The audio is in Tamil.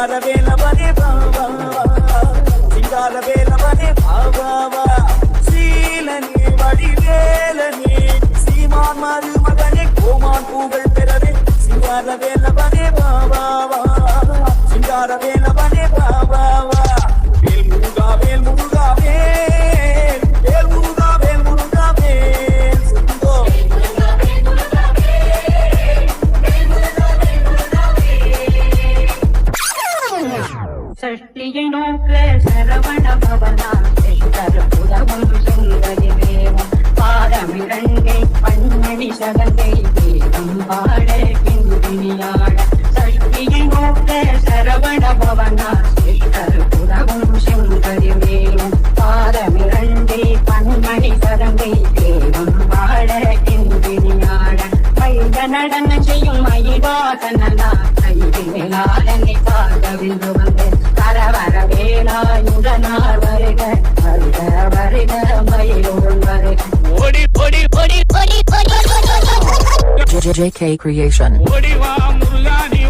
சிங்கார வேலவனே பாவா சிங்கார வேலவனே பாவா சீலனே வடிவேலனே சீமான் மருமகனே கோமான் பூகள் பெறவே சிங்கார வேலவனே பாவா சிங்கார வேலவனே பாவா வேல் முருகா வேல் முருகா வேல் வேல் முருகா வேல் முருகா வேல் சுந்தோ சஷ்டியை நோக்க சரவண பவனா புதவும் சுந்தரி வேவம் பாதமிரண்டை பன்மணி சகந்தை வேதம் பாட கிண்டினியாட சஷ்டியை நோக்க சரவண பவனா புதவும் சுந்தரி வேவம் பாதமிரண்டை பன்மணி சகந்தை வேதம் பாட கிண்டினியாட மைத நடன செய்யும் மயிவாதனா கைவிலாதனை பார்க்கவில்லை வந்து வரவர வேலாயுடனார் வருக வருக வருக மயிலோன் வருக பொடி பொடி பொடி பொடி பொடி JK Creation. ஓடி வா முருகா நீ